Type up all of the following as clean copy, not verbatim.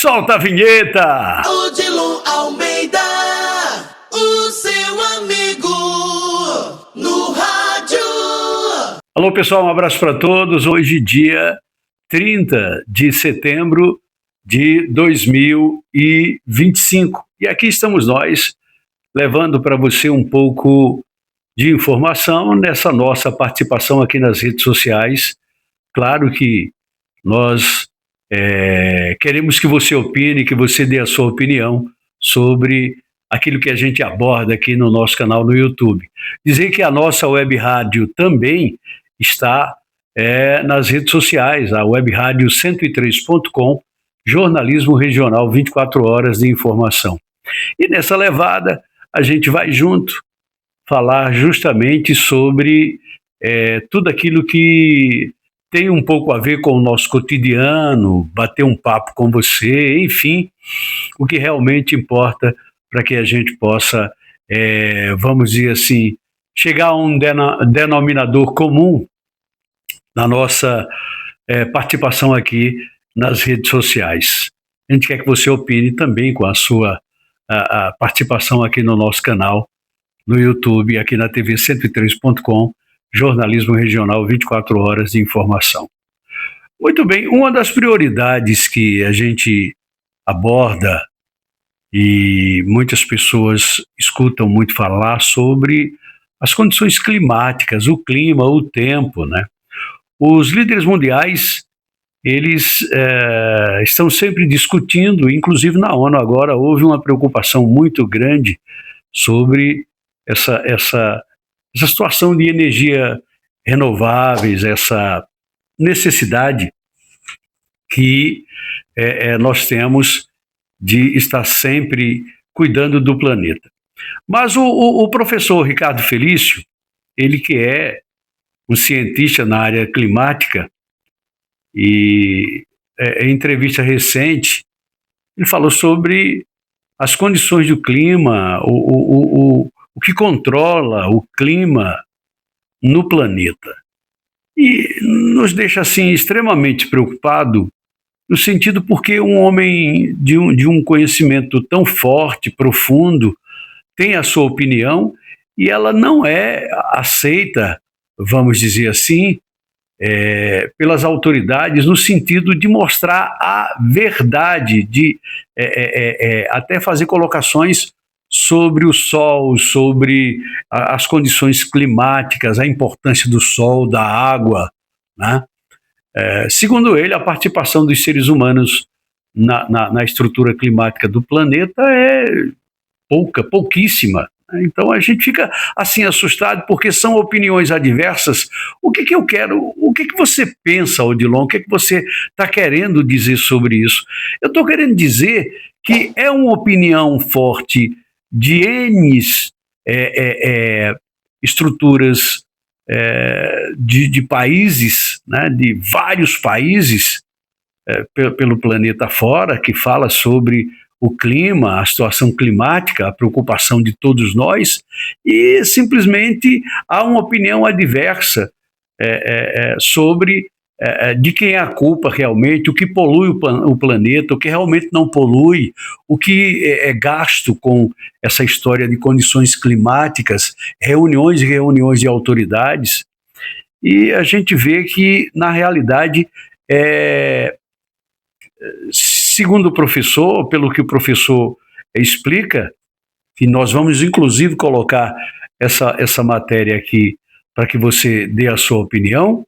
Solta a vinheta! Odilon Almeida, o seu amigo no rádio. Alô pessoal, um abraço para todos. Hoje dia 30 de setembro de 2025. E aqui estamos nós, levando para você um pouco de informação nessa nossa participação aqui nas redes sociais. Claro que nós queremos que você opine, que você dê a sua opinião sobre aquilo que a gente aborda aqui no nosso canal no YouTube. Dizer que a nossa web rádio também está nas redes sociais, a web rádio 103.com, jornalismo regional 24 horas de informação. E nessa levada, a gente vai junto falar justamente sobre tudo aquilo que tem um pouco a ver com o nosso cotidiano, bater um papo com você, enfim, o que realmente importa para que a gente possa, vamos dizer assim, chegar a um denominador comum na nossa participação aqui nas redes sociais. A gente quer que você opine também com a sua a participação aqui no nosso canal, no YouTube, aqui na TV 103.com, jornalismo regional 24 horas de informação. Muito bem, uma das prioridades que a gente aborda e muitas pessoas escutam muito falar sobre as condições climáticas, o clima, o tempo, né? Os líderes mundiais, eles estão sempre discutindo, inclusive na ONU agora houve uma preocupação muito grande sobre essa situação de energia renováveis, essa necessidade que nós temos de estar sempre cuidando do planeta. Mas o professor Ricardo Felício, ele que é um cientista na área climática, e em entrevista recente, ele falou sobre as condições do clima, o que controla o clima no planeta. E nos deixa assim extremamente preocupado, no sentido porque um homem de um conhecimento tão forte, profundo, tem a sua opinião e ela não é aceita, vamos dizer assim, pelas autoridades, no sentido de mostrar a verdade, de até fazer colocações sobre o sol, sobre as condições climáticas, a importância do sol, da água, né? Segundo ele, a participação dos seres humanos na estrutura climática do planeta é pouquíssima. Então a gente fica assim assustado porque são opiniões adversas. O que eu quero? O que você pensa, Odilon? O que você está querendo dizer sobre isso? Eu estou querendo dizer que é uma opinião forte de N estruturas de países, né, de vários países pelo planeta fora, que fala sobre o clima, a situação climática, a preocupação de todos nós, e simplesmente há uma opinião adversa sobre de quem é a culpa realmente, o que polui o planeta, o que realmente não polui, o que é gasto com essa história de condições climáticas, reuniões e reuniões de autoridades, e a gente vê que, na realidade, segundo o professor, pelo que o professor explica, e nós vamos inclusive colocar essa matéria aqui para que você dê a sua opinião,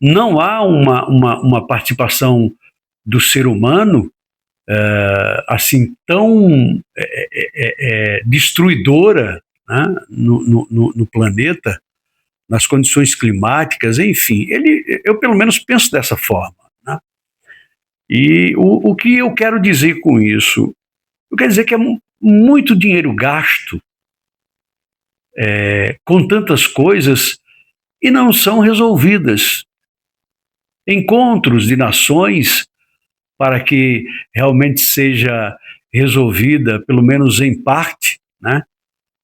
não há uma participação do ser humano assim tão destruidora, né, no planeta, nas condições climáticas, enfim, eu pelo menos penso dessa forma, né? E o que eu quero dizer com isso? Eu quero dizer que é muito dinheiro gasto com tantas coisas e não são resolvidas. Encontros de nações para que realmente seja resolvida, pelo menos em parte, né,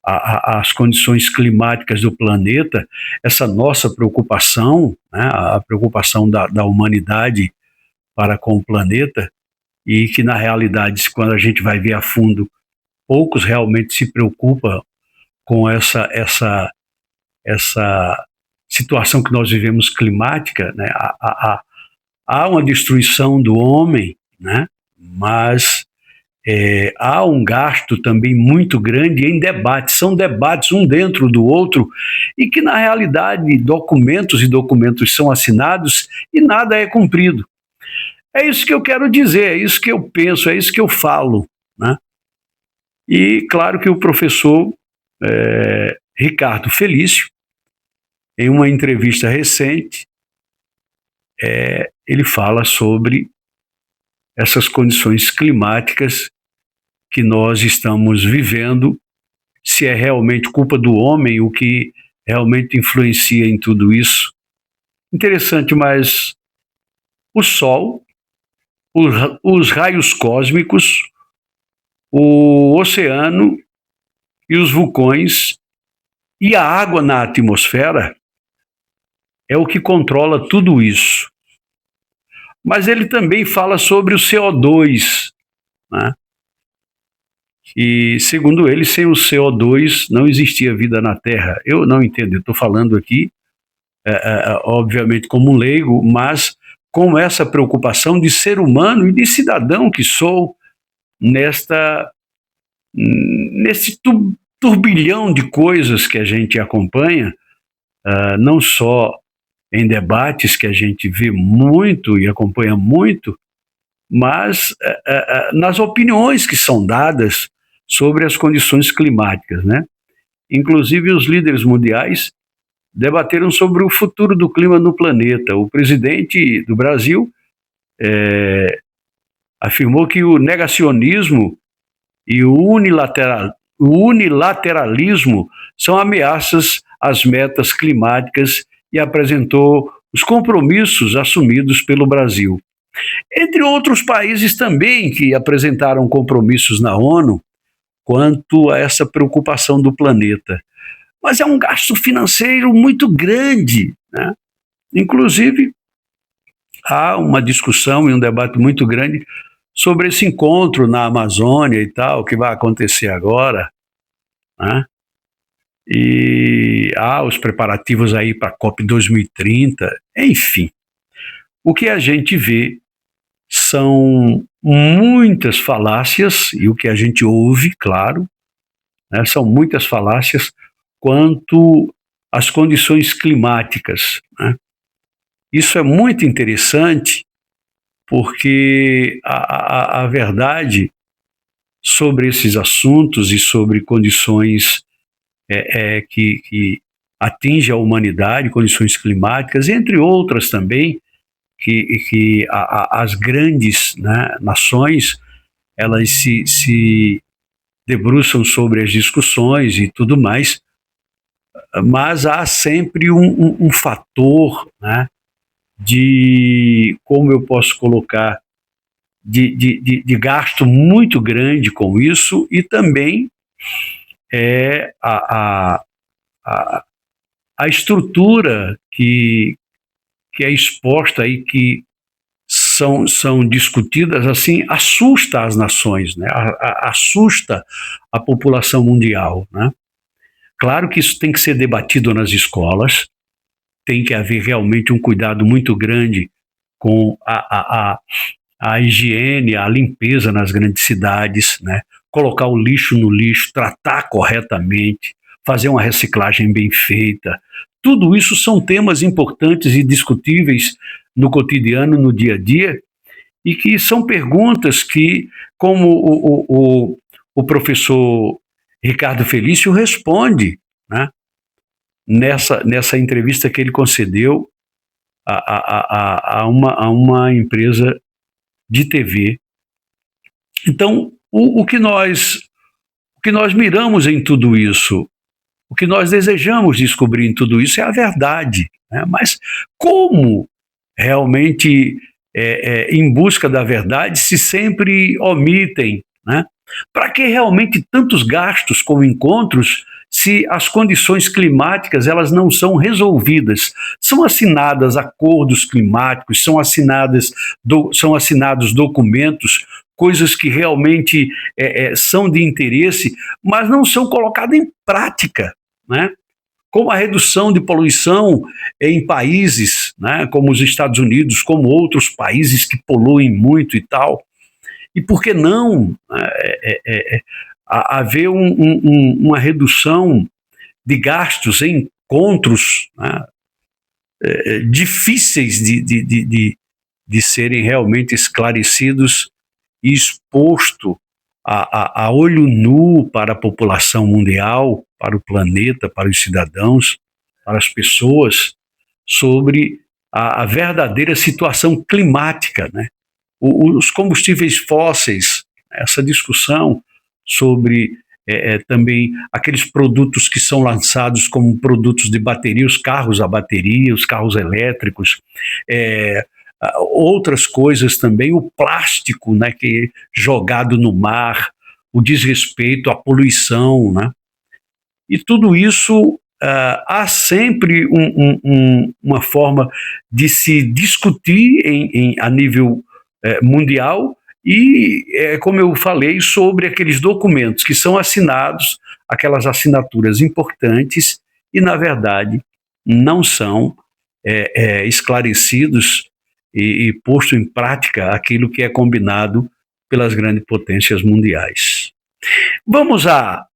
as condições climáticas do planeta, essa nossa preocupação, né, a preocupação da humanidade para com o planeta, e que, na realidade, quando a gente vai ver a fundo, poucos realmente se preocupam com essa situação que nós vivemos climática, né? Há uma destruição do homem, né? Mas há um gasto também muito grande em debates, são debates um dentro do outro, e que, na realidade, documentos e documentos são assinados e nada é cumprido. É isso que eu quero dizer, é isso que eu penso, é isso que eu falo, né? E claro que o professor Ricardo Felício, em uma entrevista recente, ele fala sobre essas condições climáticas que nós estamos vivendo, se é realmente culpa do homem, o que realmente influencia em tudo isso. Interessante, mas o Sol, os raios cósmicos, o oceano e os vulcões e a água na atmosfera é o que controla tudo isso. Mas ele também fala sobre o CO2, né? E, segundo ele, sem o CO2 não existia vida na Terra. Eu não entendo, eu estou falando aqui, obviamente, como um leigo, mas com essa preocupação de ser humano e de cidadão que sou nesse turbilhão de coisas que a gente acompanha, não só em debates que a gente vê muito e acompanha muito, mas nas opiniões que são dadas sobre as condições climáticas, né? Inclusive, os líderes mundiais debateram sobre o futuro do clima no planeta. O presidente do Brasil afirmou que o negacionismo e o unilateralismo são ameaças às metas climáticas e apresentou os compromissos assumidos pelo Brasil. Entre outros países também que apresentaram compromissos na ONU quanto a essa preocupação do planeta. Mas é um gasto financeiro muito grande, né? Inclusive, há uma discussão e um debate muito grande sobre esse encontro na Amazônia e tal, que vai acontecer agora, né? E há os preparativos aí para a COP 2030, enfim. O que a gente vê são muitas falácias, e o que a gente ouve, claro, né, são muitas falácias quanto às condições climáticas, né? Isso é muito interessante, porque a verdade sobre esses assuntos e sobre condições que atingem a humanidade, condições climáticas, entre outras também, que as grandes, né, nações, elas se debruçam sobre as discussões e tudo mais, mas há sempre um fator, né, de, como eu posso colocar, de gasto muito grande com isso, e também a estrutura que é exposta e que são discutidas, assim, assusta as nações, né? Assusta a população mundial, né? Claro que isso tem que ser debatido nas escolas, tem que haver realmente um cuidado muito grande com a higiene, a limpeza nas grandes cidades, né? Colocar o lixo no lixo, tratar corretamente, fazer uma reciclagem bem feita. Tudo isso são temas importantes e discutíveis no cotidiano, no dia a dia, e que são perguntas que, como o professor Ricardo Felício responde, né, nessa entrevista que ele concedeu a uma empresa de TV. Então, o que nós miramos em tudo isso, o que nós desejamos descobrir em tudo isso é a verdade, né? Mas como realmente em busca da verdade se sempre omitem, né? Para que realmente tantos gastos com encontros se as condições climáticas elas não são resolvidas. São assinadas acordos climáticos, são assinados documentos, coisas que realmente são de interesse, mas não são colocadas em prática, né? Como a redução de poluição em países, né, como os Estados Unidos, como outros países que poluem muito e tal. E por que não haver uma redução de gastos em encontros, né, difíceis de serem realmente esclarecidos e exposto a olho nu para a população mundial, para o planeta, para os cidadãos, para as pessoas, sobre a verdadeira situação climática, né? Os combustíveis fósseis, essa discussão sobre também aqueles produtos que são lançados como produtos de bateria, os carros a bateria, os carros elétricos, outras coisas também, o plástico, né, que é jogado no mar, o desrespeito à poluição, né? E tudo isso, há sempre uma forma de se discutir a nível mundial e, como eu falei, sobre aqueles documentos que são assinados, aquelas assinaturas importantes e, na verdade, não são esclarecidos e posto em prática aquilo que é combinado pelas grandes potências mundiais. Vamos a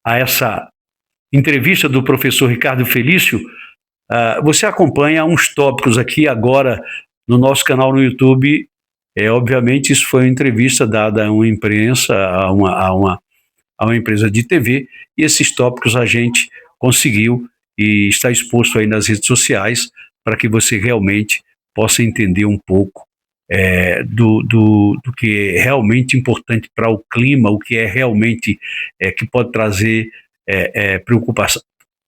essa entrevista do professor Ricardo Felício. Você acompanha uns tópicos aqui agora no nosso canal no YouTube. Obviamente, isso foi uma entrevista dada a uma imprensa, a uma empresa de TV, e esses tópicos a gente conseguiu e está exposto aí nas redes sociais para que você realmente possa entender um pouco do que é realmente importante para o clima, o que é realmente que pode trazer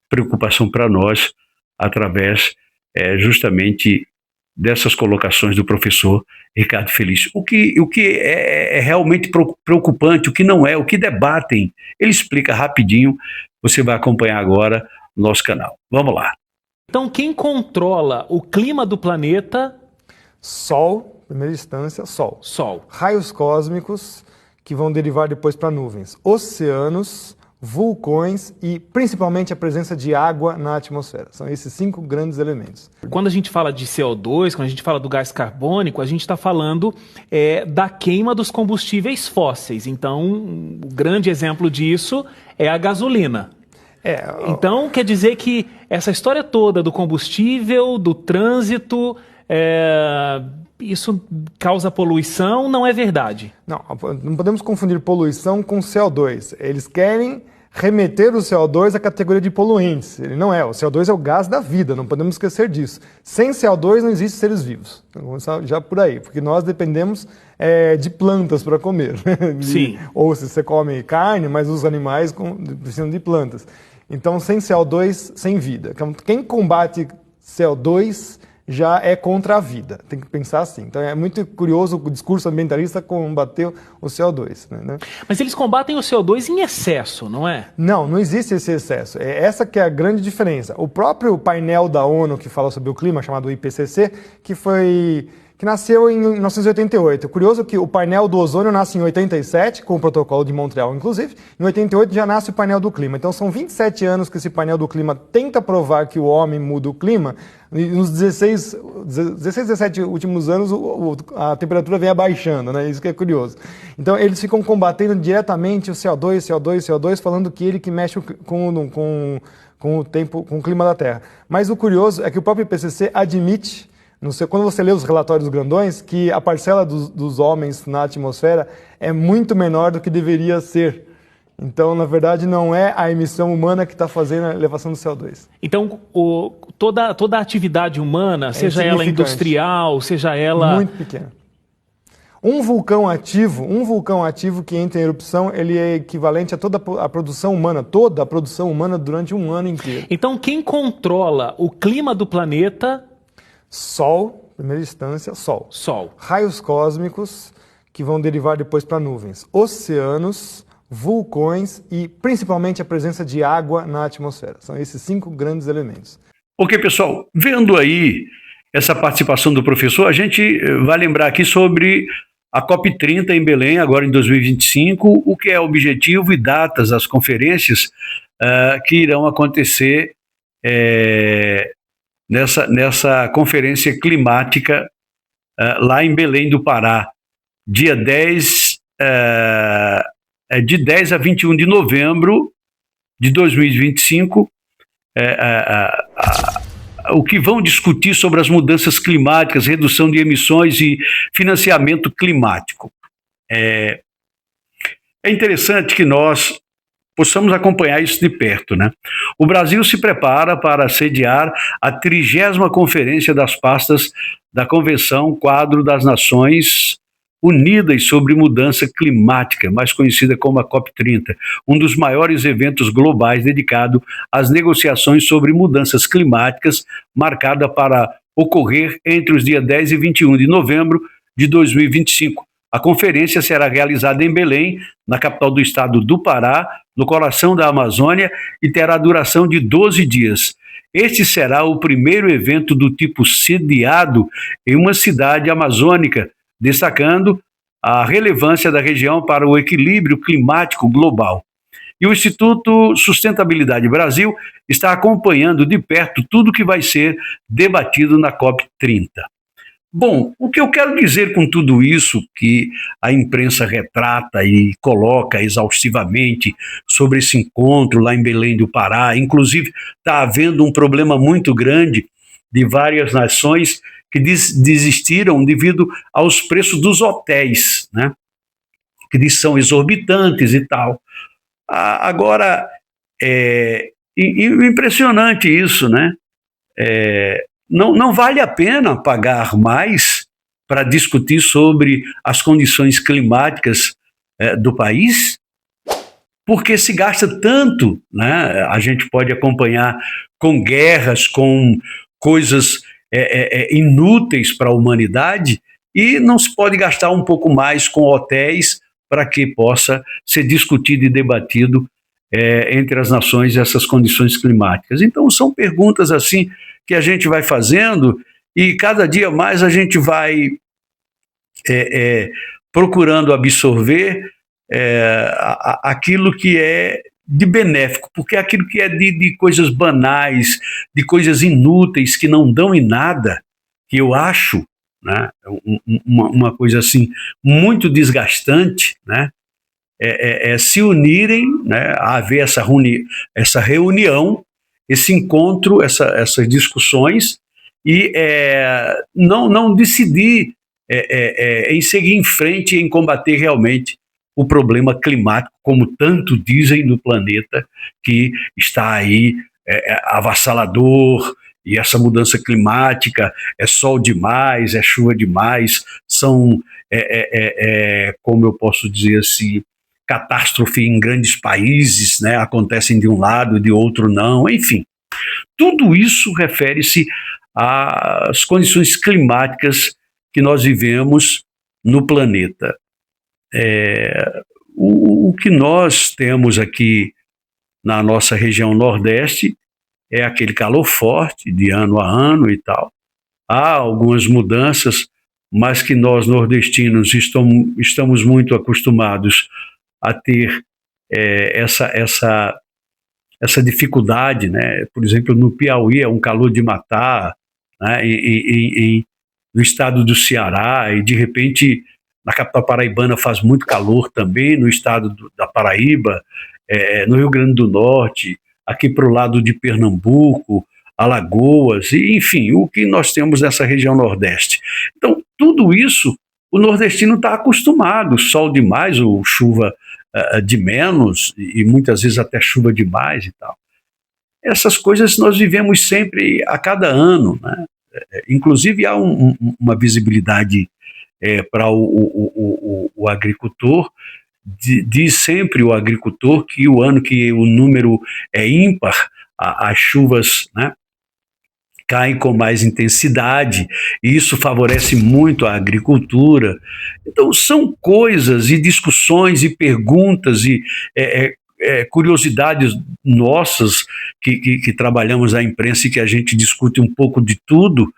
preocupação para nós através justamente dessas colocações do professor Ricardo Felício. O que é realmente preocupante, o que não é, o que debatem, ele explica rapidinho, você vai acompanhar agora no nosso canal. Vamos lá. Então, quem controla o clima do planeta? Sol, em primeira instância, Sol. Sol. Raios cósmicos, que vão derivar depois para nuvens. Oceanos, vulcões e, principalmente, a presença de água na atmosfera. São esses 5 grandes elementos. Quando a gente fala de CO2, quando a gente fala do gás carbônico, a gente está falando da queima dos combustíveis fósseis. Então, o grande exemplo disso é a gasolina. Então, quer dizer que essa história toda do combustível, do trânsito, isso causa poluição, não é verdade? Não podemos confundir poluição com CO2. Eles querem remeter o CO2 à categoria de poluentes. Ele não é. O CO2 é o gás da vida, não podemos esquecer disso. Sem CO2 não existem seres vivos. Então, vamos começar já por aí, porque nós dependemos de plantas para comer. Sim. Ou se você come carne, mas os animais precisam de plantas. Então, sem CO2, sem vida. Então, quem combate CO2 já é contra a vida. Tem que pensar assim. Então, é muito curioso o discurso ambientalista combater o CO2. Né? Mas eles combatem o CO2 em excesso, não é? Não existe esse excesso. Essa que é a grande diferença. O próprio painel da ONU que fala sobre o clima, chamado IPCC, que nasceu em 1988. Curioso que o painel do ozônio nasce em 87, com o protocolo de Montreal, inclusive. Em 88 já nasce o painel do clima. Então são 27 anos que esse painel do clima tenta provar que o homem muda o clima. E nos 17 últimos anos a temperatura vem abaixando, né? Isso que é curioso. Então eles ficam combatendo diretamente o CO2, falando que ele que mexe com o tempo, com o clima da Terra. Mas o curioso é que o próprio IPCC admite, quando você lê os relatórios grandões, que a parcela dos homens na atmosfera é muito menor do que deveria ser. Então, na verdade, não é a emissão humana que está fazendo a elevação do CO2. Então, toda a atividade humana, seja ela industrial, seja ela... Muito pequena. Um vulcão ativo que entra em erupção, ele é equivalente a toda a produção humana durante um ano inteiro. Então, quem controla o clima do planeta... Sol, em primeira instância, Sol. Sol. Raios cósmicos, que vão derivar depois para nuvens. Oceanos, vulcões e principalmente a presença de água na atmosfera. São esses 5 grandes elementos. Ok, pessoal, vendo aí essa participação do professor, a gente vai lembrar aqui sobre a COP30 em Belém, agora em 2025, o que é objetivo e datas das conferências que irão acontecer nessa conferência climática lá em Belém do Pará, dia 10, de 10 a 21 de novembro de 2025, o que vão discutir sobre as mudanças climáticas, redução de emissões e financiamento climático. É interessante que nós possamos acompanhar isso de perto, né? O Brasil se prepara para sediar a 30ª Conferência das Pastas da Convenção Quadro das Nações Unidas sobre Mudança Climática, mais conhecida como a COP30, um dos maiores eventos globais dedicado às negociações sobre mudanças climáticas, marcada para ocorrer entre os dias 10 e 21 de novembro de 2025. A conferência será realizada em Belém, na capital do estado do Pará, no coração da Amazônia, e terá duração de 12 dias. Este será o primeiro evento do tipo sediado em uma cidade amazônica, destacando a relevância da região para o equilíbrio climático global. E o Instituto Sustentabilidade Brasil está acompanhando de perto tudo que vai ser debatido na COP30. Bom, o que eu quero dizer com tudo isso, que a imprensa retrata e coloca exaustivamente sobre esse encontro lá em Belém do Pará, inclusive está havendo um problema muito grande de várias nações que desistiram devido aos preços dos hotéis, né? Que são exorbitantes e tal. Agora, impressionante isso, né? Não vale a pena pagar mais para discutir sobre as condições climáticas do país, porque se gasta tanto, né? A gente pode acompanhar com guerras, com coisas inúteis para a humanidade, e não se pode gastar um pouco mais com hotéis para que possa ser discutido e debatido entre as nações essas condições climáticas. Então são perguntas assim que a gente vai fazendo e cada dia mais a gente vai procurando absorver aquilo que é de benéfico, porque aquilo que é de coisas banais, de coisas inúteis que não dão em nada, que eu acho, né, uma coisa assim muito desgastante, né, se unirem, né, a haver essa reunião, esse encontro, essas discussões e não decidir em seguir em frente e em combater realmente o problema climático, como tanto dizem no planeta, que está aí avassalador, e essa mudança climática é sol demais, é chuva demais, são, como eu posso dizer assim, catástrofe em grandes países, né, acontecem de um lado, de outro não, enfim. Tudo isso refere-se às condições climáticas que nós vivemos no planeta. O que nós temos aqui na nossa região Nordeste é aquele calor forte de ano a ano e tal. Há algumas mudanças, mas que nós nordestinos estamos muito acostumados a ter essa dificuldade, né? Por exemplo, no Piauí é um calor de matar, né? No estado do Ceará, e de repente na capital paraibana faz muito calor também, no estado da Paraíba, no Rio Grande do Norte, aqui para o lado de Pernambuco, Alagoas, e, enfim, o que nós temos nessa região Nordeste. Então, tudo isso o nordestino está acostumado, sol demais ou chuva de menos, e muitas vezes até chuva demais e tal. Essas coisas nós vivemos sempre, a cada ano, né? Inclusive há uma visibilidade para o agricultor. Diz sempre o agricultor que o ano que o número é ímpar, as chuvas, né, caem com mais intensidade, e isso favorece muito a agricultura. Então, são coisas e discussões e perguntas e curiosidades nossas que trabalhamos na imprensa e que a gente discute um pouco de tudo,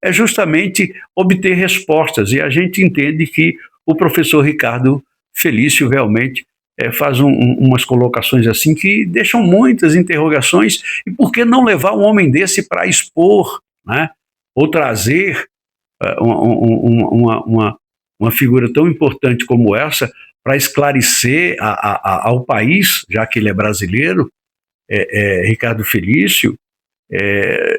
é justamente obter respostas. E a gente entende que o professor Ricardo Felício realmente faz umas colocações assim que deixam muitas interrogações. E por que não levar um homem desse para expor, né? Ou trazer uma figura tão importante como essa para esclarecer ao país, já que ele é brasileiro, Ricardo Felício,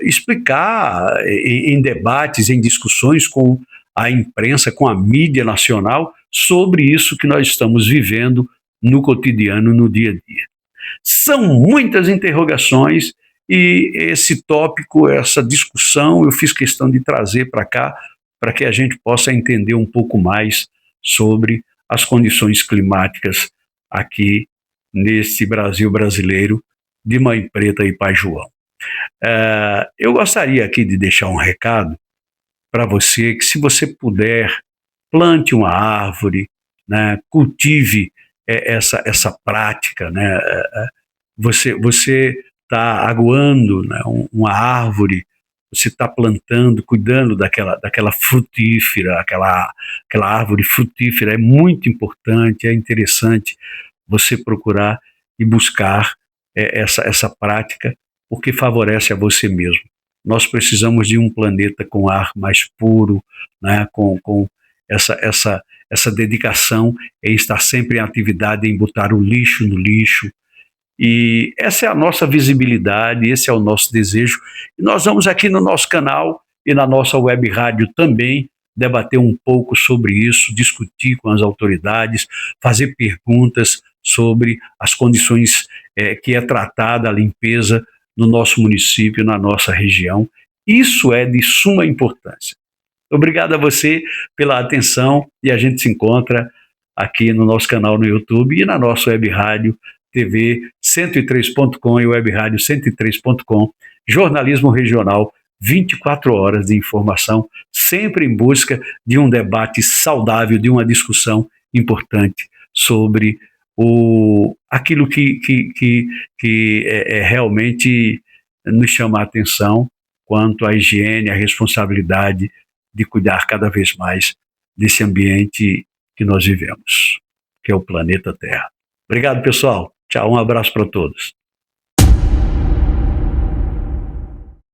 explicar em debates, em discussões com a imprensa, com a mídia nacional, sobre isso que nós estamos vivendo no cotidiano, no dia a dia. São muitas interrogações e esse tópico, essa discussão, eu fiz questão de trazer para cá, para que a gente possa entender um pouco mais sobre as condições climáticas aqui nesse Brasil brasileiro de Mãe Preta e Pai João. Eu gostaria aqui de deixar um recado para você, que se você puder, plante uma árvore, né, cultive essa prática, né, você está aguando, né, uma árvore, você está plantando, cuidando daquela frutífera, aquela árvore frutífera, é muito importante, é interessante você procurar e buscar essa prática, porque favorece a você mesmo. Nós precisamos de um planeta com ar mais puro, né, com essa dedicação em estar sempre em atividade, em botar o lixo no lixo. E essa é a nossa visibilidade, esse é o nosso desejo. E nós vamos aqui no nosso canal e na nossa web rádio também debater um pouco sobre isso, discutir com as autoridades, fazer perguntas sobre as condições que é tratada a limpeza no nosso município, na nossa região. Isso é de suma importância. Obrigado a você pela atenção e a gente se encontra aqui no nosso canal no YouTube e na nossa web rádio TV 103.com e web rádio 103.com, jornalismo regional, 24 horas de informação, sempre em busca de um debate saudável, de uma discussão importante sobre aquilo que realmente nos chama a atenção quanto à higiene, à responsabilidade de cuidar cada vez mais desse ambiente que nós vivemos, que é o planeta Terra. Obrigado, pessoal. Tchau, um abraço para todos.